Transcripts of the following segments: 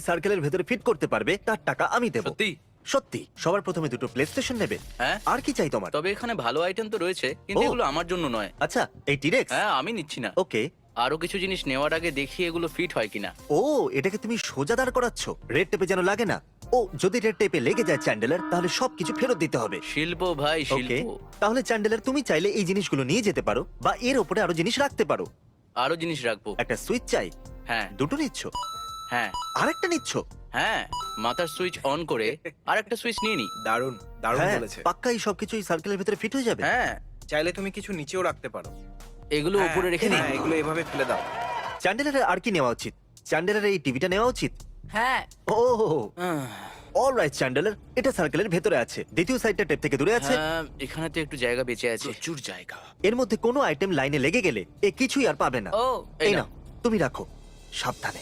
সার্কেলের ভেতরে ফিট করতে পারবে তার টাকা আমি দেবো। সত্যি? সত্যি। সবার প্রথমে দুটো প্লে স্টেশন নেবে। হ্যাঁ। আর কি চাই তোমার? তবে এখানে ভালো আইটেম তো রয়েছে, কিন্তু ও। এগুলো আমার জন্য নয়। আচ্ছা, এই টিরেক্স। হ্যাঁ, আমি নিচ্ছি না। ওকে। আরো কিছু জিনিস নেওয়ার আগে দেখি এগুলো ফিট হয় কিনা। ও, এটাকে তুমি সোজা দাঁড় করাচ্ছ, রেড টেপে যেন লাগে না। ও, যদি রেড টেপে লেগে যায় চ্যান্ডেলার, তাহলে সবকিছু ফেরত দিতে হবে। শিল্প ভাই, ওকে, শিল্প। তাহলে চ্যান্ডেলার তুমি চাইলে এই জিনিসগুলো নিয়ে যেতে পারো বা এর উপরে আরো জিনিস রাখতে পারো। আরো জিনিস রাখবো। একটা সুইচ চাই। হ্যাঁ দুটো নিচ্ছ? হ্যাঁ আরেকটা নিচ্ছ? হ্যাঁ, মাথার সুইচ অন করে আর একটা সুইচ নিয়ে নি। দারুণ দারুণ হ্যাঁ, বলেছে। পাক্কা এই সবকিছু এই সার্কেলের ভিতরে ফিট হয়ে যাবে। হ্যাঁ, চাইলে তুমি কিছু নিচেও রাখতে পারো। এগুলো উপরে রেখে দিই। হ্যাঁ, এগুলো এভাবে ফেলে দাও। চ্যান্ডেলারের আর কি নেওয়া উচিত? চ্যান্ডেলারের এই টিভিটা নেওয়া উচিত। হ্যাঁ। ও, অলরাইট চ্যান্ডেলার, এটা সার্কেলের ভেতরে আছে, দ্বিতীয় সাইডটা টেপ থেকে দূরে আছে। হ্যাঁ, এখানে তো একটু জায়গা বেঁচে আছে। প্রচুর জায়গা। এর মধ্যে কোনো আইটেম লাইনে লেগে গেলে এ কিছুই আর পাবে না। ও, এই এই নাও, তুমি রাখো সাবধানে।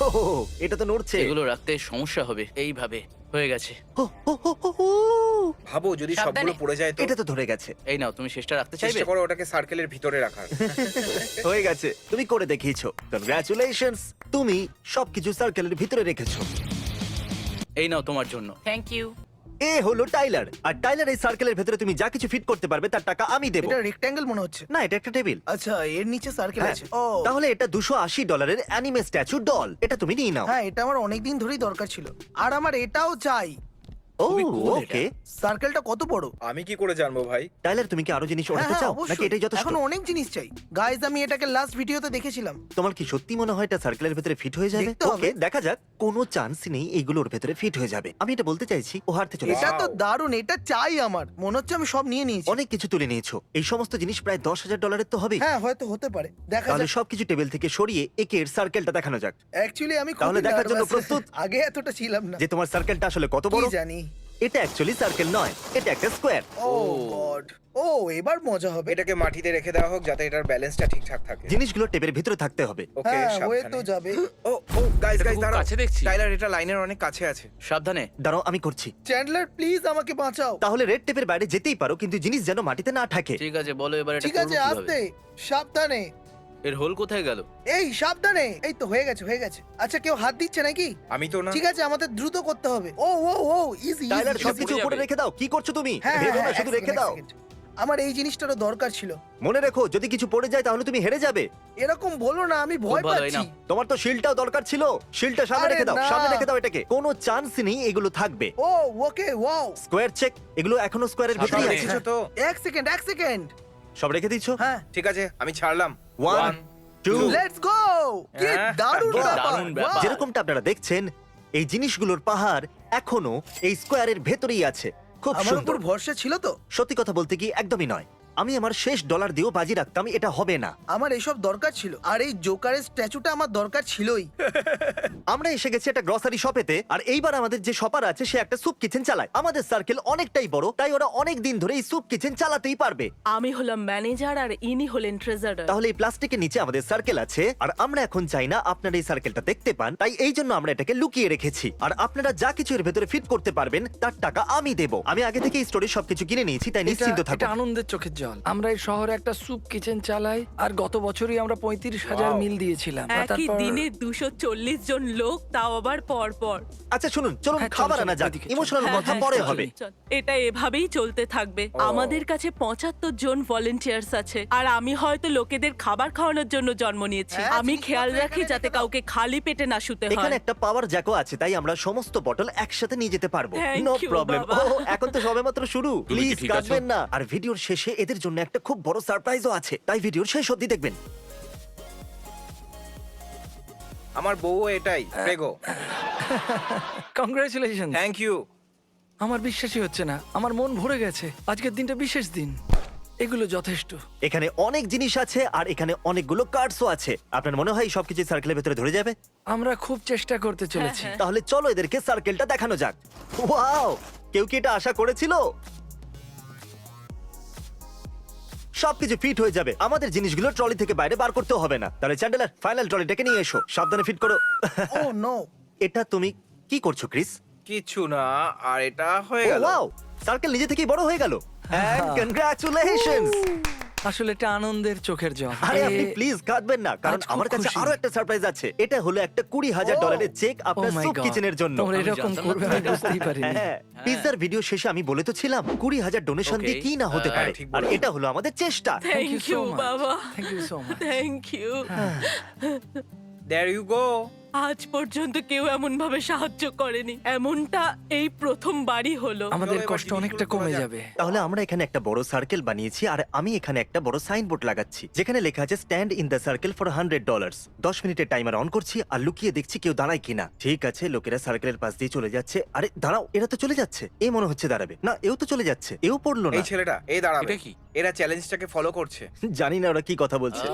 হো, হো, হো, এটা তো নড়ছে। এগুলো রাখতে সমস্যা হবে। এইভাবে হয়ে গেছে। হো, হো, হো, হো, হো। ভাবো যদি সবগুলো পড়ে যায় তো। এটা তো ধরে গেছে। এই নাও, তুমি শেষটা রাখতে চাইবে? চেষ্টা করো ওটাকে সার্কেলের ভিতরে রাখার। হয়ে গেছে, তুমি করে দেখিয়েছো। কনগ্রাচুলেশনস, তুমি সবকিছু সার্কেলের ভিতরে রেখেছো। এই নাও তোমার জন্য। Thank you. এ হলো টাইলার, আর টাইলার এই সার্কেলের ভেতরে তুমি যা কিছু ফিট করতে পারবে তার টাকা আমি দেবো। এটা রেক্ট্যাঙ্গেল মনে হচ্ছে। না, এটা একটা টেবিল। আচ্ছা, এর নিচে সার্কেল হ্যাঁ, আছে। ও তাহলে এটা $280 অ্যানিমে স্ট্যাচু ডল। এটা তুমি নিয়ে নাও। হ্যাঁ, এটা আমার অনেকদিন ধরেই দরকার ছিল। আর আমার এটাও চাই। ও, খুবই cool ওকে। সার্কেলটা কত বড়? আমি কি করে জানবো ভাই? টাইলার, তুমি কি আরো জিনিস হ্যাঁ ওঠাতে হ্যাঁ, চাও অবশ্যই। নাকি এটাই যথেষ্ট? এখন অনেক জিনিস চাই। গাইজ, আমি এটাকে লাস্ট ভিডিওতে দেখেছিলাম। তোমার কি সত্যি মনে হয় এটা সার্কেলের ভেতরে ফিট হয়ে যাবে? দেখতে হবে। ওকে, দেখা যাক। কোনো চান্স নেই এইগুলোর ভেতরে ফিট হয়ে যাবে। আমি এটা বলতে চাইছি, ও হারতে চলেছে। এটা তো Wow. দারুণ, এটা চাই আমার। মনে হচ্ছে আমি সব নিয়ে নিয়েছি। অনেক কিছু তুলে নিয়েছো। এই সমস্ত জিনিস প্রায় $10,000 তো হবে। হ্যাঁ, হয়তো হতে পারে। দেখা তাহলে যাক। সবকিছু টেবিল থেকে সরিয়ে একে এর সার্কেলটা দেখানো যাক, অ্যাকচুয়ালি আমি খুব তাহলে দেখার জন্য প্রস্তুত? আগে এতটা ছিলাম না। যে তোমার সার্কেলটা আসলে কত কি বড়। জানি। এটা অ্যাকচুয়ালি সার্কেল নয়, এটা একটা স্কোয়ার। ও গড। ও, এবার মজা হবে। এটাকে মাটিতে রেখে দেওয়া হোক যাতে এটার ব্যালেন্সটা ঠিকঠাক থাকে। জিনিসগুলো টেবিলের ভিতরে থাকতে হবে। ওকে, হ্যাঁ, হয়ে সাবধানে। তো যাবে। ও ও গাইস এটা গাইস খুব দাঁড়াও। কাছে দেখছি। টাইলার, এটা লাইনের অনেক কাছে আছে। সাবধানে। দাঁড়াও, আমি করছি। চ্যান্ডলার, প্লিজ আমাকে বাঁচাও। তাহলে রেড টেপের বাইরে যেতেই পারো, কিন্তু জিনিস যেন মাটিতে না থাকে। ঠিক আছে, বলো এবার এটা ঠিক করবো আছে, কিভাবে? আস্তে, সাবধানে। এর হোল কোথায় গেল? এই সাবধানে। এই তো হয়ে গেছে, হয়ে গেছে। আচ্ছা, কেউ হাত দিচ্ছে নাকি? আমি তো না। ঠিক আছে, আমাদের দ্রুত করতে হবে। ও ও ও, ইজি। টাইলার, easy, সবকিছু পড়ে উপরে যাবে। রেখে দাও। কি করছো তুমি? হ্যাঁ ভেবো না, হ্যাঁ, শুধু এক রেখে সেকেন্ড, দাও। এক সেকেন্ড। আমার এই জিনিসটারও দরকার ছিল। মনে রেখো, যদি কিছু পড়ে যায় তাহলে তুমি হেরে যাবে। এরকম বলো না, আমি ভয় খুব ভালো, এই পাচ্ছি। নাও। তোমার তো শিলটাও দরকার ছিল। শিলটা সামনে আরে রেখে দাও, না। সামনে রেখে দাও এটাকে। কোনো চান্স নেই এগুলো থাকবে। ও ওকে, ওয়াও। স্কোয়ার চেক, এগুলো এখনো স্কোয়ারের সব ভিতরেই আছে। রেখেছো তো? এক সেকেন্ড, এক সেকেন্ড। সব রেখে দিচ্ছো? হ্যাঁ, ঠিক আছে, আমি ছাড়লাম। 1, 2। Let's go. কি হ্যাঁ, দারুণ বাহ, ব্যাপার। দারুণ ব্যাপার। বাহ। যেরকমটা আপনারা দেখছেন, এই জিনিসগুলোর পাহাড় এখনো এই স্কোয়ারের ভেতরেই আছে। খুব আমার সুন্দর। উপর ভরসা ছিল তো। সত্যি কথা বলতে কি, একদমই নয়। আমি আমার শেষ ডলার দিয়েও বাজি রাখতাম এটা হবে না। আমার এসব দরকার ছিল, আর এই জোকারের স্ট্যাচুটা আমার দরকার ছিলই। আমরা এসে গেছি একটা গ্রসারি শপেতে, আর এইবার আমাদের যে শপার আছে সে একটা স্যুপ কিচেন চালায়। আমাদের সার্কেল অনেকটাই বড়, তাই ওরা অনেক দিন ধরে এই স্যুপ কিচেন চালাতেই পারবে। আমি হলাম ম্যানেজার আর ইনি হলেন ট্রেজারার। তাহলে এই প্লাস্টিকের নিচে আমাদের সার্কেল আছে, আর আমরা এখন চাই না আপনারা এই সার্কেলটা দেখতে পান, তাই এই জন্য আমরা এটাকে লুকিয়ে রেখেছি। আর আপনারা যা কিছু এর ভেতরে ফিট করতে পারবেন তার টাকা আমি দেব। আমি আগে থেকে এই স্টোরে সবকিছু কিনে নিয়েছি, তাই নিশ্চিন্ত এটা থাকুন। আনন্দের চোখের জল। আমরা এই শহরে একটা স্যুপ কিচেন চালাই, আর গত বছরই আমরা 35,000 Wow. মিল দিয়েছিলাম। আর একই তারপর- দিনে 240 জন লোক, তাও আবার পর পর। আচ্ছা শুনুন, চলুন হ্যাঁ, চলো, খাবার চলো, আনা যাক। ওদিকে চলো। ইমোশনাল হ্যাঁ, কথা হ্যাঁ, পরে চল, হবে। চল। এটা এভাবেই চলতে থাকবে। আমাদের কাছে 75 জন ভলেন্টিয়ার্স আছে, আর আমি হয়তো লোকেদের খাবার খাওয়ানোর জন্য জন্ম নিয়েছি। হ্যাঁ, আমি জিনিসপত্র খেয়াল এখানে রাখি রেখে যাতে দাও। কাউকে খালি পেটে না শুতে হয়। এখানে একটা পাওয়ার জ্যাকও আছে, তাই আমরা সমস্ত বটল একসাথে নিয়ে যেতে পারবো। Thank no you, problem. বাবা। এখন তো সবেমাত্র শুরু। তুমি কি প্লিজ ঠিক আছো? কাঁদবেন না। আর ভিডিওর শেষে এদের জন্য একটা খুব বড় সারপ্রাইজও আছে, তাই ভিডিওর শেষ অবধি দেখবেন। আমার বউ এটাই প্রেগো। কংগ্রাচুলেশন। Thank you. আমার বিশ্বাসই হচ্ছে না, আমার মন ভরে গেছে। আজকের দিনটা বিশেষ দিন। এগুলো যথেষ্ট। এখানে অনেক জিনিস আছে, আর এখানে অনেকগুলো কার্ডসও আছে। আপনার মনে হয় সবকিছু সার্কেলের ভেতরে ধরে যাবে? আমরা খুব চেষ্টা করতে চলেছি। হ্যাঁ। তাহলে চলো এদেরকে সার্কেলটা দেখানো যাক। ওয়াও, কেউ কি এটা আশা করেছিল? সবকিছু ফিট হয়ে যাবে, আমাদের জিনিসগুলো ট্রলি থেকে বাইরে বার করতেও হবে না। তাহলে চ্যান্ডেলার, ফাইনাল ট্রলিটাকে নিয়ে এসো, সাবধানে ফিট করো। ও নো। এটা তুমি কি করছো ক্রিস? কিছু না, আর এটা হয়ে ও গেল। ওয়াও, সার্কেল নিজে থেকেই বড় হয়ে গেল। And congratulations. আসলে এটা আনন্দের চোখের জল। আরে আপনি প্লিজ কাঁদবেন না, কারণ আজ খুব আমার কাছে খুশি। আরো একটা সারপ্রাইজ আছে। এটা হলো একটা $20,000 চেক Oh আপনার my সুপ God! কিচেনের জন্য। তোমরা আমি এরকম জানতাম না করবে তো আমি এটা। বুঝতেই পারিনি। হ্যাঁ, পিৎজার ভিডিও শেষে আমি বলে তো ছিলাম 20,000 ডোনেশন দিয়ে Okay. কি না হতে পারে, ঠিক আর বলেছো। এটা হলো আমাদের চেষ্টা। থ্যাংক ইউ বাবা, thank you so much. Thank you. There you go. আজ পর্যন্ত কেউ এমন ভাবে সাহায্য করেনি, এমনটা এই প্রথমবারই হলো। আমাদের চলো এবার কষ্ট অনেকটা জিনিসগুলো কমে তোলা যাক। যাবে। তাহলে আমরা এখানে একটা বড় সার্কেল বানিয়েছি, আর আমি এখানে একটা বড় সাইনবোর্ড লাগাচ্ছি যেখানে লেখা আছে stand in the circle for $100। 10 মিনিটের টাইমার অন করছি আর লুকিয়ে দেখছি কেউ দাঁড়ায় কিনা। ঠিক আছে, লোকেরা সার্কেলের পাশ দিয়ে চলে যাচ্ছে। আরে দাঁড়াও, এরা তো চলে যাচ্ছে। এ মনে হচ্ছে দাঁড়াবে না, এও তো চলে যাচ্ছে, এও পড়লো না। এই ছেলেটা এই দাঁড়াবে। এটা কি? এরা চ্যালেঞ্জটাকে ফলো করছে। জানি না ওরা কি কথা বলছে।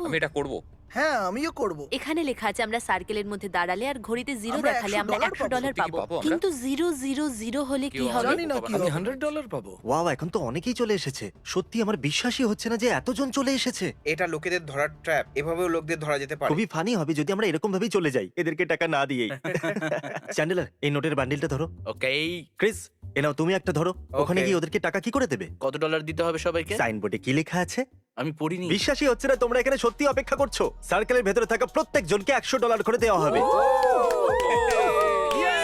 আমি এটা করব। হ্যাঁ আমিও করব। এখানে লেখা আছে আমরা সার্কেলের মধ্যে দাঁড়ালে আর ঘড়িতে জিরো আমরা দেখালে আমরা $100 $100 পাবো। পাবো, পাবো আমরা? কিন্তু 000 হলে কি কেউ হবে? জানি না কি আমি হবে। $100 পাবো। ওয়াও, এখন তো অনেকেই চলে এসেছে। সত্যি আমার বিশ্বাসই হচ্ছে না যে এতজন চলে এসেছে। এটা লোকেদের ধরার ট্র্যাপ। এভাবেও লোকদের ধরা যেতে পারে। খুবই ফানি হবে যদি আমরা এরকম ভাবেই চলে যাই, এদেরকে টাকা না দিয়েই। চ্যান্ডেলার, এই নোটের বান্ডিলটা ধরো। ওকে, ক্রিস, এ নাও তুমি একটা ধরো। ওখানে Okay. গিয়ে ওদেরকে টাকা কি করে দেবে? কত ডলার দিতে হবে সবাইকে? সাইনবোর্ডে কি লেখা আছে? আমি পড়িনি। বিশ্বাসই হচ্ছে না তোমরা এখানে সত্যি অপেক্ষা করছো। সার্কেলের ভেতরে থাকা প্রত্যেকজনকে $100 করে দেওয়া হবে।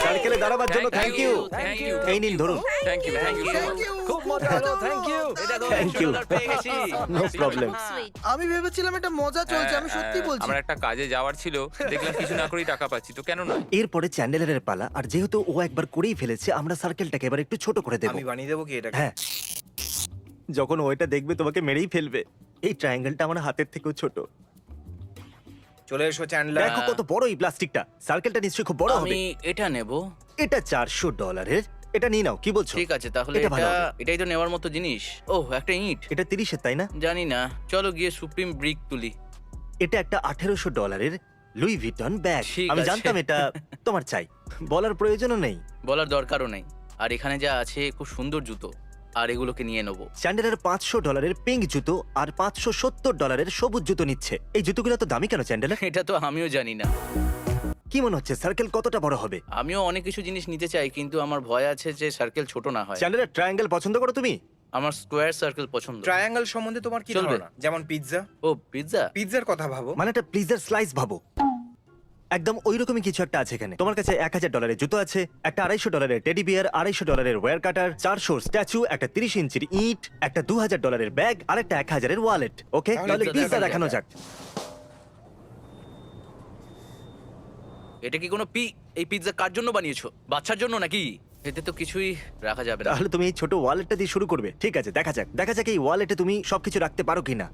সার্কেলে দাঁড়াবার জন্য থ্যাংক ইউ। Thank you. এই নিন ধরুন। Thank you. Thank you. Thank you. খুব মজা হলো, thank you. Thank you. No problem. Sweet. আমি ভেবেছিলাম এটা মজা চলছে, আমি সত্যি বলছি। আমার একটা কাজে যাওয়ার ছিল, দেখলাম কিছু না করেই টাকা পাচ্ছি, তো কেন না? এরপরে চ্যান্ডেলারের পালা, আর যেহেতু ও একবার করেই ফেলেছে আমরা সার্কেলটাকে এবার একটু ছোট করে দেব। আমি বানিয়ে দেবো কি এটাকে? হ্যাঁ, যখন ও এটা দেখবে তোমাকে মেরেই ফেলবে। এই ট্রায়াঙ্গেলটা আমার হাতের থেকেও ছোট। চলে এসো চ্যান্ডলার। দেখো কত বড় এই প্লাস্টিকটা। সার্কেলটা নিশ্চয়ই খুব বড় হবে। আমি এটা নেব। এটা $400। এটা নিয়ে নাও, কি বলছো? ঠিক আছে, তাহলে এটা ভালো এটা হবে। এটাই তো নেওয়ার মতো জিনিস। ও, একটা ইট। এটা 30-এর, তাই না? জানি না, চলো গিয়ে সুপ্রিম ব্রিক তুলি। এটা একটা $1800 লুই ভিটন ব্যাগ। ঠিক আমি আছে। জানতাম এটা তোমার চাই, বলার প্রয়োজনও নেই। বলার দরকারও নেই। আর এখানে যা আছে খুব সুন্দর জুতো, আর এগুলোকে নিয়ে নেবো। চ্যান্ডেলার $500 পিঙ্ক জুতো আর $570 সবুজ জুতো নিচ্ছে। এই জুতোগুলো তো দামি কেন চ্যান্ডেলার? এটা তো আমিও জানি না। কি মনে হচ্ছে সার্কেল কতটা বড় হবে? আমিও অনেক কিছু জিনিস নিতে চাই, কিন্তু আমার ভয় আছে যে সার্কেল ছোট না হয়। চ্যান্ডেলার, ট্রায়াঙ্গেল পছন্দ করো তুমি? আমার স্কোয়ার সার্কেল পছন্দ। ট্রায়াঙ্গেল সম্বন্ধে তোমার কি চলবে। ধারণা? যেমন পিৎজা। ও, পিৎজা। পিৎজার কথা ভাবো। মানে একটা প্লিজার স্লাইস ভাবো। একদম ওইরকমই কিছু একটা আছে এখানে। তোমার কাছে $1000 জুতো আছে, একটা $250 টেডি বিয়ার, $250 ওয়্যার কাটার, 400 স্ট্যাচু, একটা 30 ইঞ্চির ইট, একটা $2000 ব্যাগ আর একটা 1000 ওয়ালেট। ওকে, তাহলে তাহলে পিৎজা পিৎজা দেখানো দেখানো যাক। এটা কি কোনো এই পিৎজা কার জন্য বানিয়েছো? বাচ্চার জন্য নাকি? এতে তো কিছুই রাখা যাবে না। তাহলে তুমি এই ছোট ওয়ালেটটা দিয়ে শুরু করবে। ঠিক আছে, দেখা যাক এই ওয়ালেটে তুমি সবকিছু রাখতে পারো কিনা।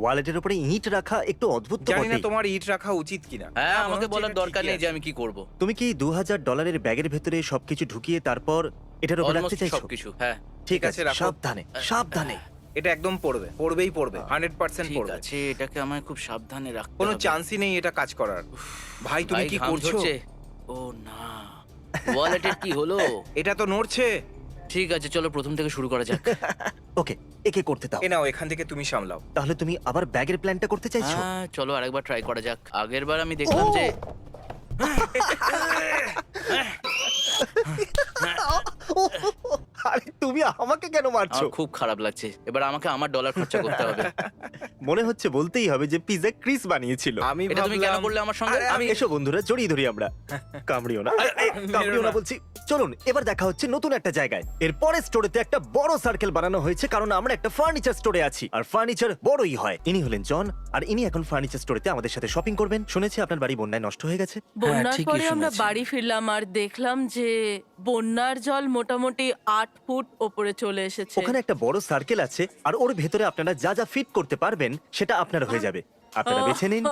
ওয়ালেটের উপরে ইট রাখা একটু অদ্ভুত তো জানি না বটেই। তোমার ইট রাখা উচিত কিনা। হ্যাঁ, না, মনে আমাকে হচ্ছে বলার এটা দরকার ঠিকই নেই যে আছে। আমি কি করব। তুমি কি $2000 ব্যাগের ভেতরে সবকিছু ঢুকিয়ে তারপর এটার উপর রাখতে অলমোস্ট চাইছো? সবকিছু। হ্যাঁ, ঠিক আছে, রাখো। সাবধানে সাবধানে। এটা একদম পড়বে, পড়বেই পড়বে, 100% ঠিক পড়বে। আছে, এটাকে আমায় খুব সাবধানে রাখতে কোনো হবে। চান্সই নেই এটা কাজ করার। ভাই তুমি ভাই, কি ঘাম করছো? ঝরছে। ও না, ওয়ালেটের কি হলো? এটা তো নড়ছে। ঠিক আছে, চলো প্রথম থেকে শুরু করা যাক। ওকে, একে করতে দাও। এ নাও, এখান থেকে তুমি সামলাও। তাহলে তুমি আবার ব্যাগের প্ল্যানটা করতে চাইছো? হ্যাঁ, চলো আরেকবার ট্রাই করা যাক। আগেরবার আমি দেখলাম যে আরে তুমি আমাকে কেন মারছো? আমার খুব খারাপ লাগছে। এবার আমাকে আমার ডলার খরচা করতে হবে। মনে হচ্ছে বলতেই হবে যে পিৎজা ক্রিস বানিয়েছিল। আমি এটা তুমি কেন ভাবলাম করলে আমার সঙ্গে? আরে, আমি এসো বন্ধুরা, জড়িয়ে ধরি আমরা। কামড়িও না, কামড়িও না বলছি। চলুন এবার দেখা হচ্ছে নতুন একটা জায়গায়। এর পরের স্টোরেতে একটা বড় সার্কেল বানানো হয়েছে, কারণ আমরা একটা ফার্নিচার স্টোরে আছি আর ফার্নিচার বড়ই হয়। ইনি হলেন জন, আর ইনি এখন ফার্নিচার স্টোরেতে আমাদের সাথে শপিং করবেন। শুনেছি আপনার বাড়ি বন্যায় নষ্ট হয়ে গেছে। বন্যার ঠিকই পরে আমরা শুনেছি। বাড়ি ফিরলাম আর দেখলাম যে বন্যার জল মোটামুটি 8 ফুট ওপরে চলে এসেছে। ওখানে একটা বড় সার্কেল আছে, আর ওর ভেতরে আপনারা যা যা ফিট করতে পারবেন সেটা আপনার হয়ে যাবে। আপনারা বেছে নিন,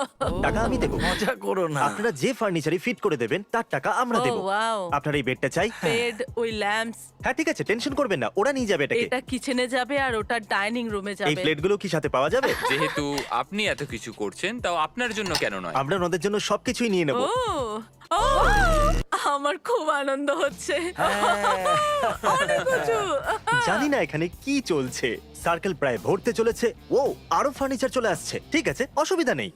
টাকা আমি দেবো। মজা করো না। আপনারা যে ফার্নিচারে ফিট করে দেবেন তার টাকা আমরা ও দেবো। ওয়াও, আপনার এই বেডটা চাই? বেড, ওই ল্যাম্পস, হ্যাঁ ঠিক আছে, টেনশন করবেন না, ওরা নিয়ে যাবে এটাকে। এটা কিচেনে যাবে আর ওটা ডাইনিং রুমে এই যাবে। প্লেটগুলো কি সাথে পাওয়া যাবে? যেহেতু আপনি এত কিছু করছেন, তাও আপনার জন্য কেন নয়? আমরা ওদের জন্য সবকিছুই নিয়ে নেব। ও ও, আমার খুব আনন্দ হচ্ছে। অনেক উঁচু। জানি না এখানে কি চলছে। সার্কেল প্রায় ভরতে চলেছে। ও, আরো ফার্নিচার চলে আসছে। ঠিক আছে, অসুবিধা নেই।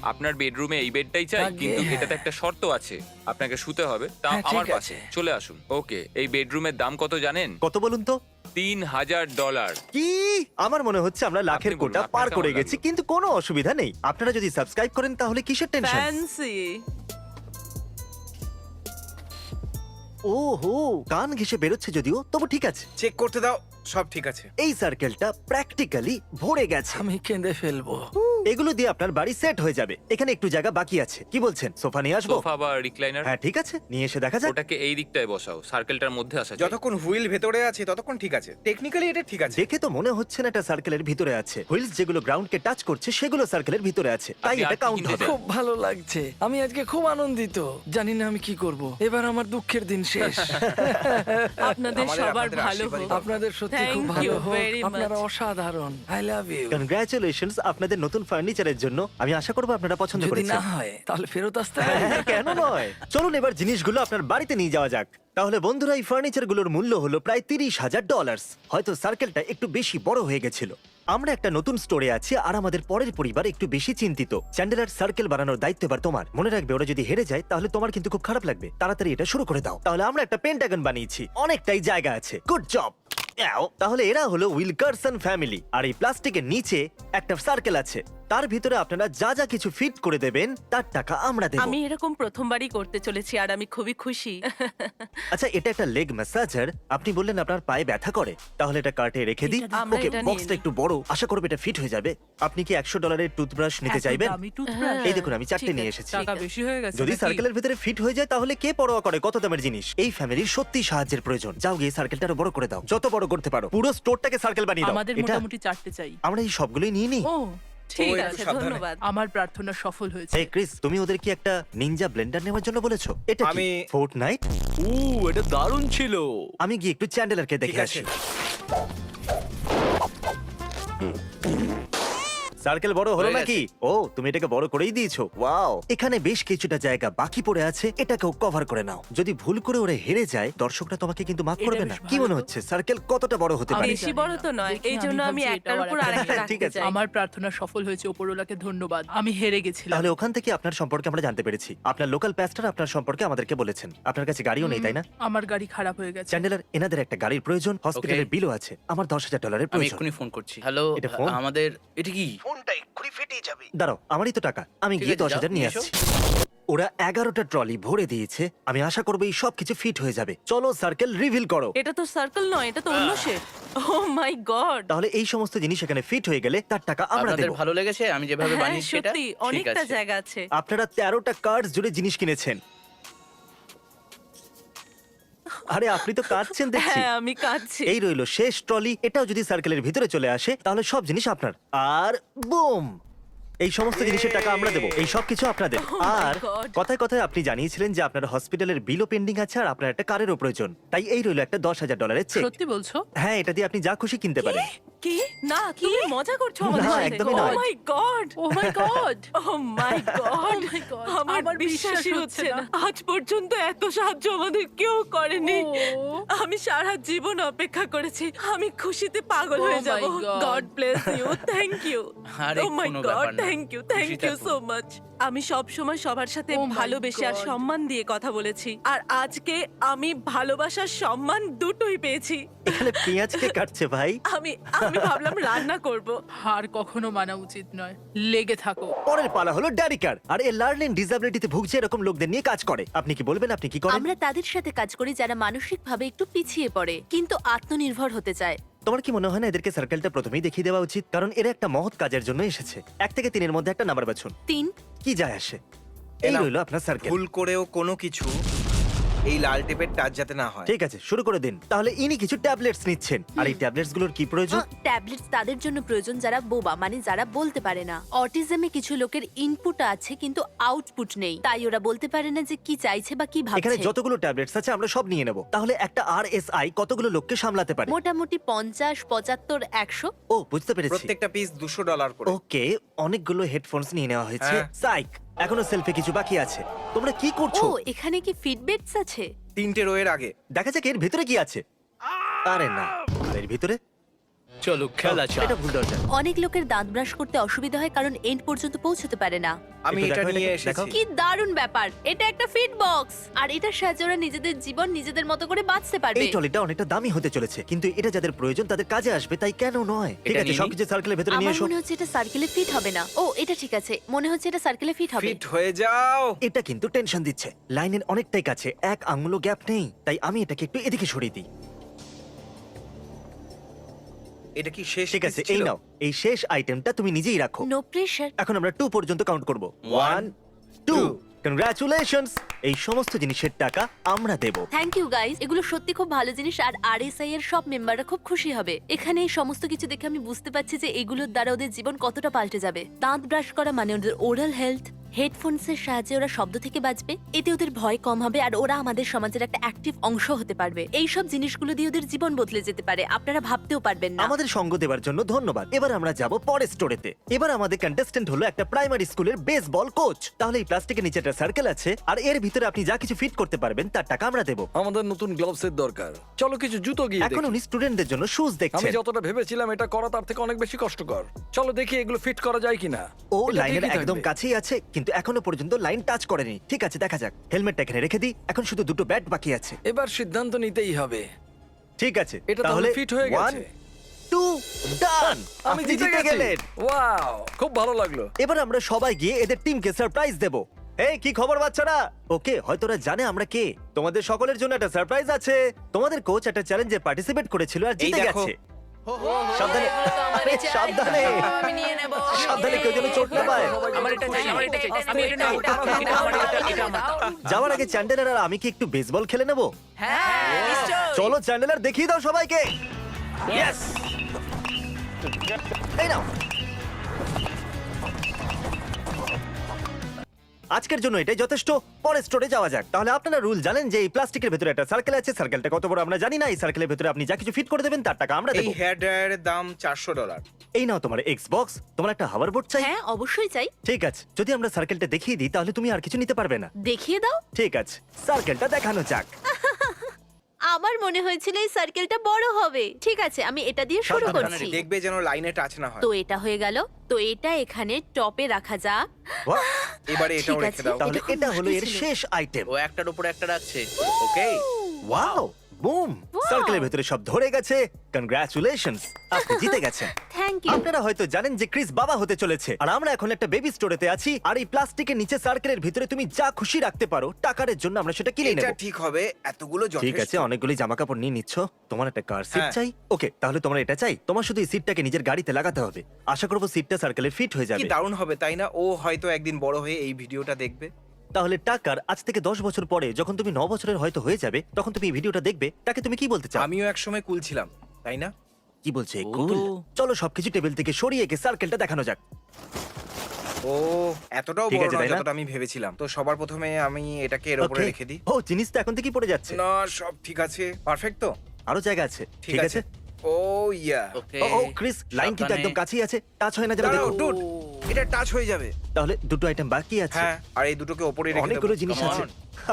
আপনার বেডরুমে এই বেডটাই চাই, আগে। কিন্তু এটাতে একটা শর্ত আছে, আপনাকে শুতে হবে তা হ্যাঁ, ঠিক আমার আছে। পাশে চলে আসুন। ওকে, এই বেডরুমের দাম কত জানেন? কত বলুন তো? $3000। কি? আমার মনে হচ্ছে আমরা লাখের আপনি বলুন, কোটা আপনার পার কেমন করে লাগলো? গেছি, কিন্তু কোনো অসুবিধা নেই। আপনারা যদি সাবস্ক্রাইব করেন তাহলে কিসের টেনশন? ফ্যান্সি। ওহো, কান ঘেঁষে বেরোচ্ছে যদিও, তবু ঠিক আছে। চেক করতে দাও, সব ঠিক আছে। এই সার্কেলটা প্র্যাকটিক্যালি ভরে গেছে। আমি কেঁদে ফেলবো। এগুলো দিয়ে আপনার বাড়ি সেট হয়ে যাবে। এখানে একটু জায়গা বাকি আছে। কি বলছেন, সোফা নিয়ে আসবো? সোফা বা রিক্লাইনার? হ্যাঁ ঠিক আছে, নিয়ে এসে দেখা যাক। ওটাকে এই দিকটায় বসাও, সার্কেলটার মধ্যে আসা যায়। যতক্ষণ হুইল ভেতরে আছে ততক্ষণ ঠিক আছে, টেকনিক্যালি এটা ঠিক আছে। দেখে তো মনে হচ্ছে না এটা সার্কেলের ভিতরে আছে। হুইলস যেগুলো গ্রাউন্ডকে টাচ করছে সেগুলো সার্কেলের ভিতরে আছে, তাই আপনি আর এটা কি কাউন্ট কিনতে হবে। চান? খুব ভালো লাগছে, আমি আজকে খুব আনন্দিত। জানি না আমি কি করব, এবার আমার দুঃখের দিন শেষ। আপনাদের সবার আপনাদের ভালো আশীর্বাদই হোক। দরকার। আপনাদের সত্যি Thank খুব ভালো you হোক, very much. আপনারা অসাধারণ। I love you. কনগ্রাচুলেশনস আপনাদের নতুন ফার্নিচারের জন্য। আমি আশা করবো আপনারা পছন্দ যদি করেছেন। না হয় তাহলে ফেরত আসতে হবে। হ্যাঁ, কেন নয়? চলুন এবার জিনিসগুলো আপনার বাড়িতে নিয়ে যাওয়া যাক। তাহলে বন্ধুরা, এই ফার্নিচারগুলোর মূল্য হলো প্রায় $30,000। হয়তো সার্কেলটা একটু বেশি বড় হয়ে গেছিল। আমরা একটা নতুন স্টোরে আছি আর আমাদের পরের পরিবার একটু বেশি চিন্তিত। চ্যান্ডেলার, সার্কেল বানানোর দায়িত্ব এবার তোমার। মনে রাখবে, ওরা যদি হেরে যায় তাহলে তোমার কিন্তু খুব খারাপ লাগবে। তাড়াতাড়ি এটা শুরু করে দাও। তাহলে আমরা একটা পেন্টাগন বানিয়েছি, অনেকটাই জায়গা আছে। Good job. তাহলে এরা হলো উইলকারসন ফ্যামিলি, আর এই প্লাস্টিকের নিচে একটা সার্কেল আছে। তার ভিতরে আপনারা যা যা কিছু ফিট করে দেবেন তার টাকা আমরা দেব। আমি এরকম প্রথমবারই করতে চলেছি আর আমি খুবই খুশি। আচ্ছা, এটা একটা লেগ ম্যাসাজার। আপনি বললেন আপনার পায়ে ব্যথা করে, তাহলে এটা কার্টে রেখে দিই। এটা- আমরা ওকে, এটা নিয়ে বক্সটা নিই। একটু বড়, আশা করব এটা ফিট হয়ে যাবে। আপনি কি $100 টুথব্রাশ নিতে চাইবেন? আমি টুথব্রাশ এই দেখুন, আমি 4টে ঠিক নিয়ে আছে, এসেছি। টাকা বেশি হয়ে গেছে যদি নাকি? সার্কেলের ভিতরে ফিট হয়ে যায় তাহলে কে পরোয়া করে কত দামের জিনিস? এই ফ্যামিলির সত্যি সাহায্যের প্রয়োজন। যাও গিয়ে সার্কেলটা আরো বড় করে দাও, যত বড় করতে পারো। পুরো স্টোরটাকে সার্কেল বানিয়ে দাও। আমাদের এটা মোটামুটি 4টে চাই। আমরা এই সবগুলোই নিয়ে নিই। ও ঠিক ও, একটু আছে, সাবধানে। ধন্যবাদ। আমার প্রার্থনা সফল হয়েছে। এই ক্রিস, তুমি ওদের কি একটা নিনজা ব্লেন্ডার নেওয়ার জন্য বলেছো? এটা কি আমি- ফোর্টনাইট? এটা দারুণ ছিল। আমি গিয়ে একটু চ্যান্ডেলারকে ঠিক দেখে আছে। আসি। সার্কেল বড় হলো হয়ে নাকি? ও, তুমি এটাকে বড় করেই দিয়েছো। ওয়াও, এখানে বেশ কিছুটা জায়গা বাকি পড়ে আছে, এটাকেও কভার করে নাও। যদি ভুল করে ওরা হেরে যায়, দর্শকরা তোমাকে কিন্তু মাফ এটা করবে বেশ না। ভালো কি মনে তো। হচ্ছে সার্কেল কতটা বড় হতে পারে? বেশি বড় তো নয়, দেখে এই জন্য আমি ভাবছি একটার এটাও উপর আরেকটা আরেকটা ঠিক রাখতে আছে। চাই। আমার প্রার্থনা সফল হয়েছে, ওপরওয়ালাকে ধন্যবাদ। আমি হেরে গেছিলাম। তাহলে ওখান থেকে আপনার সম্পর্কে আমরা জানতে পেরেছি। আপনার লোকাল প্যাস্টর আপনার সম্পর্কে আমাদেরকে বলেছেন। আপনার কাছে গাড়িও নেই, তাই না? আমার গাড়ি খারাপ হয়ে গেছে। চ্যান্ডেলার, এনাদের একটা গাড়ির প্রয়োজন, হসপিটালের বিলও আছে। আমার $10,000 আমি প্রয়োজন। এক্ষুনি ফোন করছি। হ্যালো, এটা ফোন? আমাদের এটা কি? ফোনটা এক্ষুনি ফেটে যাবে। দাঁড়াও, আমারই তো টাকা, আমি ঠিক গিয়ে আছে, 10,000 যাও, নিয়ে নিয়ে এসো। আসছি। ওরা 11টা ট্রলি ভরে দিয়েছে। আমি আশা করবো এই সব কিছু ফিট হয়ে যাবে। চলো সার্কেল রিভিল করো। এটা তো সার্কেল নয়, এটা তো অন্য শেপ। O my god. তাহলে এই সমস্ত জিনিস এখানে ফিট হয়ে গেলে তার টাকা আমরা আপনাদের দেব। ভালো লেগেছে আমি যেভাবে হ্যাঁ, বানিয়েছি এটা? সত্যি ঠিক অনেকটা আছে। জায়গা আছে। আপনারা 13টা কার্ডস জুড়ে জিনিস কিনেছেন। আরে আপনি তো কাঁদছেন দেখছি। হ্যাঁ, আমি কাঁদছি। এই রইলো শেষ ট্রলি। এটাও যদি সার্কেলের ভিতরে চলে আসে তাহলে সব জিনিস আপনার। আর বুম, এই সমস্ত জিনিসের টাকা আমরা দেবো। এই সব কিছু আপনাদের। Oh my R God. কথায় কথায় আপনি জানিয়েছিলেন যে আপনার হসপিটালের বিলও পেন্ডিং আছে আর আপনার একটা কারেরও প্রয়োজন। তাই এই রইলো একটা $10,000 চেক। সত্যি বলছো? হ্যাঁ, এটা দিয়ে আপনি যা খুশি কিনতে পারেন। কি? না, তুমি মজা করছো আমাদের না, সাথে। একদমই ও নয়। My God. Oh my God. Oh my God. my God, আমার আমার বিশ্বাসই বিশ্বাস হচ্ছে হচ্ছে না। না। আজ পর্যন্ত এত সাহায্য আমাদের কেউ করেনি। ও। আমি সারা জীবন অপেক্ষা করেছি। আমি খুশিতে পাগল Oh হয়ে my যাব। God. God bless you. Thank you. আরে, ও মাই কোনো গড, ব্যাপার না। থ্যাংক ইউ খুশি সো থাকুন। মাচ। আমি সব সময় সবার সাথে Oh my ভালোবেসে আর God. সম্মান দিয়ে কথা বলেছি, আর আজকে আমি ভালোবাসার সম্মান দুটোই পেয়েছি। এখানে পেঁয়াজ কে কাটছে ভাই? আমি আমি ভাবলাম রান্না করব। হার কখনো মানা উচিত নয়, লেগে থাকো। পরের পালা হলো ড্যারিকার। আর এ লার্নিং ডিসএবিলিটিতে ভুগছে এরকম লোকদের নিয়ে কাজ করে। আপনি কি বলবেন আপনি কি করেন? আমরা তাদের সাথে কাজ করি যারা মানসিকভাবে একটু পিছিয়ে পড়ে কিন্তু আত্মনির্ভর হতে চায়। তোমার কি মনে হয় না এদেরকে সার্কেলটা প্রথমেই দেখিয়ে দেওয়া উচিত? কারণ এরা একটা মহৎ কাজের জন্য এসেছে। 1 থেকে 3 এর মধ্যে একটা নাম্বার বাছুন। 3 কি যায় আসে? এই এনাও। রইলো আপনার সার্কেল। ভুল করেও কোনো কিছু এই লাল টেপের টাচ যাতে না হয়। ঠিক আছে, শুরু করে দিন। তাহলে ইনি কিছু ট্যাবলেটস নিচ্ছেন। আর এই ট্যাবলেটস গুলোর কি প্রয়োজন? ট্যাবলেটস তাদের জন্য প্রয়োজন যারা বোবা, মানে যারা বলতে পারে না। অটিজমে কিছু লোকের ইনপুট আছে কিন্তু আউটপুট নেই, তাই ওরা বলতে পারে না যে কি চাইছে বা কি এখানে ভাবছে। যতগুলো ট্যাবলেটস আছে আমরা সব নিয়ে নেব। তাহলে একটা আরএসআই কতগুলো লোককে সামলাতে পারে? মোটামুটি 50, 75, 100। ও, বুঝতে পেরেছি। প্রত্যেকটা পিস $200 করে। ওকে, অনেকগুলো হেডফোনস নিয়ে নেওয়া হয়েছে। হ্যাঁ। সাইক, এখনো সেলফি কিছু বাকি আছে। তোমরা কি ও, করছো? এখানে কি ফিডব্যাকস আছে? 3টে রোয়ের আগে। দেখা যাক এর ভিতরে কি আছে। আরে না, আর এর ভিতরে চলো খেলা এটা চাই। ভুল দরজা। অনেক লোকের দাঁত ব্রাশ করতে অসুবিধা হয় কারণ এন্ড পর্যন্ত পৌঁছতে পারে না। আমি একটু এটা দেখো নিয়ে এটাকে, দেখো। এসেছি। কি দারুণ ব্যাপার, এটা একটা ফিট বক্স আর এটার সাহায্যে ওরা নিজেদের জীবন নিজেদের মতো করে বাঁচতে পারবে। এই ট্রলিটা অনেকটা দামি হতে চলেছে, কিন্তু এটা যাদের প্রয়োজন তাদের কাজে আসবে, তাই কেন নয়? ঠিক এটা আছে, নিয়ে সবকিছু সার্কেলের ভেতরে নিয়ে আমার এসো। মনে হচ্ছে এটা সার্কেলে ফিট হবে না। ও এটা ঠিক আছে, মনে হচ্ছে এটা সার্কেলে ফিট হবে। ফিট হয়ে যাও। এটা কিন্তু টেনশন দিচ্ছে। লাইনের অনেকটাই কাছে, এক আঙুলও গ্যাপ নেই, তাই আমি এটাকে একটু এদিকে সরিয়ে দিই। এটা কি শেষ ঠিক আছে, piece এই ছিল? নাও, এই শেষ আইটেমটা তুমি নিজেই রাখো। No pressure. এখন আমরা 2 পর্যন্ত কাউন্ট করব। 1 2 কংগ্রাচুলেশনস, এই সমস্ত জিনিসের টাকা আমরা দেব। থ্যাংক ইউ গাইস, এগুলো সত্যি খুব ভালো জিনিস আর আরএসআই এর সব মেম্বাররা খুব খুশি হবে। এখানে এই সমস্ত কিছু দেখে আমি বুঝতে পারছি যে এগুলোর দ্বারা ওদের জীবন কতটা পাল্টে যাবে। দাঁত ব্রাশ করা মানে ওদের ওরাল হেলথ, হেডফোনসের সাহায্যে ওরা শব্দ থেকে বাঁচবে, এতে ওদের ভয় কম হবে আর ওরা আমাদের সমাজের একটা অ্যাক্টিভ অংশ হতে পারবে। এই সব জিনিসগুলো দিয়ে ওদের জীবন বদলে যেতে পারে, আপনারা ভাবতেও পারবেন না। আমাদের সঙ্গ দেওয়ার জন্য ধন্যবাদ। এবার আমরা যাব পরের স্টোরেতে। এবার আমাদের কন্টেস্ট্যান্ট হলো একটা প্রাইমারি স্কুলের বেসবল কোচ। তাহলে এই প্লাস্টিকের নিচে একটা সার্কেল আছে আর এর ভিতরে আপনি যা কিছু ফিট করতে পারবেন তার টাকা আমরা দেব। আমাদের নতুন গ্লাভসের দরকার। চলো কিছু জুতো গিয়ে এখন দেখি। উনি স্টুডেন্টদের জন্য শুজ আমি দেখছেন। যতটা ভেবেছিলাম এটা করা তার থেকে অনেক বেশি কষ্টকর। চলো দেখি এগুলো ফিট করা যায় কিনা। ও এটা লাইনের ঠিকই একদম থাকবে। কাছেই আছে, কিন্তু এখনো পর্যন্ত লাইন টাচ করেনি। ঠিক আছে, দেখা যাক। হেলমেটটা এখানে রেখে দিই, এখন শুধু দুটো ব্যাট বাকি আছে। এবার সিদ্ধান্ত নিতেই হবে। ঠিক আছে, এটা তাহলে ফিট হয়ে গেছে। 1 2 ডান, আমি জিতে গেলেন। ওয়াও, খুব ভালো লাগলো। এবার আমরা সবাই গিয়ে এদের টিমকে সারপ্রাইজ দেব। এই কি খবর বাচ্চারা? ওকে, হয়তো ওরা জানে আমরা কে। তোমাদের সকলের জন্য একটা সারপ্রাইজ আছে। তোমাদের কোচ একটা চ্যালেঞ্জে পার্টিসিপেট করেছিল আর জিতে দেখো। গেছে। সাবধানে, আরে সাবধানে, সাবধানে, কেউ যেন চোট না পায়। আমার এটা চাই, আমার এটা চাই, আমি এটা নেবো। এটা আমার, এটা আমার। যাওয়ার আগে চ্যান্ডেলার আর আমি কি একটু বেসবল খেলে নেব? চলো চ্যান্ডেলার, দেখিয়ে দাও সবাইকে। ইয়েস, এই নাও। আজকের জন্য এটাই যথেষ্ট। পরের স্টোরে যাওয়া যাক। তাহলে আপনারা রুল জানেন যে এই প্লাস্টিকের ভেতরে একটা সার্কেল আছে। সার্কেলটা কত বড় আমরা জানি না। এই সার্কেলের ভেতরে আপনি যা কিছু ফিট করে দেবেন তার টাকা আমরা এই দেব। হেয়ার ড্রায়ারের দাম $400। এই নাও তোমার এক্সবক্স। তোমার একটা হাওয়ার বোর্ড চাই? হ্যাঁ অবশ্যই চাই। ঠিক আছে, যদি আমরা সার্কেলটা দেখিয়ে দিই তাহলে তুমি আর কিছু নিতে পারবে না। দেখিয়ে দাও। ঠিক আছে, সার্কেলটা দেখানো যাক। আমার মনে হয়েছিল এই সার্কেলটা বড় হবে। ঠিক আছে, আমি এটা দিয়ে শুরু সাবধানে, করছি। দেখবে যেন লাইনে টাচ না হয়। তো এটা হয়ে গেল, তো এটা এখানে টপে রাখা যাক। বাহ, এবারে এটাও ঠিক রেখে আছে। দাও। তাহলে এটা খুব এটা হলো এর মুশকিল ছিল। শেষ আইটেম। ও একটার উপরে একটা রাখছে। ওকে। ওয়াও, বুম, সার্কেলের ভেতরে সব ধরে গেছে। কনগ্রাচুলেশনস, আপনি জিতে গেছেন। Thank you. আপনারা হয়তো জানেন যে ক্রিস বাবা হতে চলেছে, আর আমরা এখন একটা বেবি স্টোরেতে আছি। আর এই প্লাস্টিকের নিচে সার্কেলের ভিতরে তুমি যা খুশি রাখতে পারো, টাকার জন্য আমরা সেটা কিনে এটা নেব। ঠিক হবে, এতগুলো ঠিক যথেষ্ট। আছে, অনেকগুলি জামা কাপড় নিয়ে নিচ্ছ। তোমার একটা কার সিট হ্যাঁ। চাই? ওকে, তাহলে তোমার এটা চাই। তোমার শুধু এই সিটটাকে নিজের গাড়িতে লাগাতে হবে। আশা করবো সিটটা সার্কেলে ফিট হয়ে কি যাবে। দারুণ হবে তাই না? ও হয়তো একদিন বড় হয়ে এই ভিডিওটা দেখবে। তাহলে টাকার আজ থেকে 10 বছর পরে যখন তুমি 9 বছরের হয়তো হয়ে যাবে, তখন তুমি এই ভিডিওটা দেখবে। তাকে তুমি কি বলতে চাও? আমিও একসময় কুল ছিলাম, তাই না? কি বলছে? ও কুল? তো- চলো সবকিছু টেবিল থেকে সরিয়ে একে সার্কেলটা দেখানো যাক। ও এতটাও ঠিক বড় আছে, নয় তাই না? যতটা আমি ভেবেছিলাম। তো সবার প্রথমে আমি এটাকে এর উপরে Okay. রেখে দিই। ও, জিনিস তো এখন থেকেই পড়ে যাচ্ছে। না, সব ঠিক আছে, পারফেক্ট তো। আরো জায়গা আছে। ঠিক আছে। ও ইয়া। ওকে। ও ক্রিস, লাইন কিন্তু একদম কাছেই আছে। টাচ হয় না যেন দাঁড়াও, দেখো। ডুড, এটা টাচ হয়ে যাবে। তাহলে দুটো আইটেম বাকি আছে। হ্যাঁ, আর এই দুটোকে ওপরে রেখে অনেকগুলো দেবো। জিনিস Come আছে। on.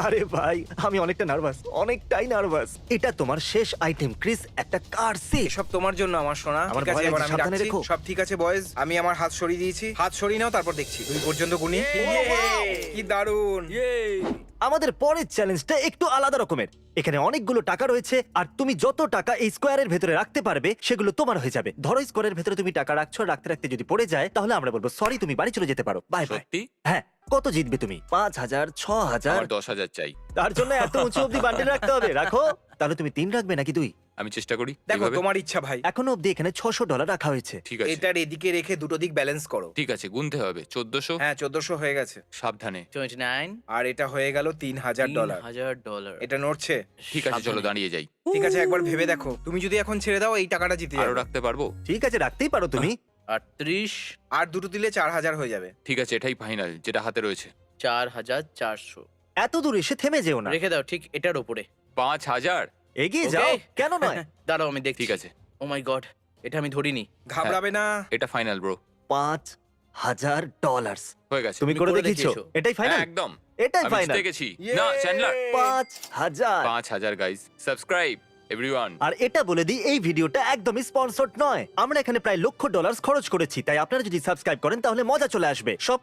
আরে ভাই, আমি অনেকটা নার্ভাস, অনেকটাই নার্ভাস। এটা তোমার শেষ আইটেম ক্রিস, একটা কার সিট। এসব তোমার জন্য আমার সোনা। আমার ঠিক আছে, ভয় এবার লাগছে, আমি সাবধানে রাখছি। রেখো। সব ঠিক আছে বয়েজ, আমি আমার হাত সরিয়ে দিয়েছি। হাত সরিয়ে নাও, তারপর দেখছি। 2 পর্যন্ত গুনি। কি দারুণ। আমাদের পরের চ্যালেঞ্জটা একটু আলাদা রকমের। এখানে অনেকগুলো টাকা রয়েছে, আর তুমি যত টাকা এই স্কোয়ারের ভেতরে রাখতে পারবে সেগুলো তোমার হয়ে যাবে। ধরো স্কোয়ারের ভেতরে তুমি টাকা রাখছো, আর রাখতে রাখতে যদি পড়ে যায় তাহলে আমরা বলবো সরি, তুমি বাড়ি চলে যেতে পারো, বাই বাই। সত্যি? হ্যাঁ, কত জিতবে তুমি? 5,000, 6,000? আমার 10,000 চাই। তার জন্য এত উঁচু অব্দি বান্ডেল রাখতে হবে। রাখো। তাহলে তুমি 3 রাখবে নাকি 2? আমি চেষ্টা করি। দেখো, এইভাবে? তোমার ইচ্ছা ভাই। এখনো অব্দি এখানে $600 রাখা হয়েছে। ঠিক আছে, এটার এদিকে রেখে দুটো দিক ব্যালেন্স করো। ঠিক আছে, গুনতে হবে। 1400। হ্যাঁ, 1400 হয়ে গেছে। সাবধানে। 29 আর এটা হয়ে গেল $3,000। $3,000 এটা নড়ছে। ঠিক আছে, চলো দাঁড়িয়ে যাই। ঠিক আছে, একবার ভেবে দেখো। তুমি যদি এখন ছেড়ে দাও, এই টাকাটা জিতে আরো যাবে। রাখতে পারবো? ঠিক আছে, রাখতেই পারো তুমি। 38 আর দুটো দিলে 4000 হয়ে যাবে। ঠিক আছে, এটাই ফাইনাল, যেটা হাতে রয়েছে। 4,400 এত দূর এসে থেমে যেও না, রেখে দাও ঠিক এটার উপরে। 5,000। এগিয়ে Okay. যাও। কেন নয়? দাঁড়াও আমি দেখছি। ঠিক আছে, ও মাই গড, এটা আমি ধরিনি। ঘাবড়াবে না। এটা ফাইনাল ব্রো। $5,000 হয়ে গেছে। তুমি তুমি করে করে দেখিয়েছো? দেখিয়েছো। এটাই ফাইনাল? একদম। এটাই আমি ফাইনাল। জিতে গেছি। Yay! না, চ্যান্ডলার। 5,000। 5,000 গাইস। Subscribe everyone. আর এটা বলে দিই, এই ভিডিওটা একদমই স্পন্সর্ড নয়। আমরা এখানে প্রায় $1,00,000 খরচ করেছি, তাই আপনারা যদি সাবস্ক্রাইব করেন তাহলে মজা চলে আসবে। সব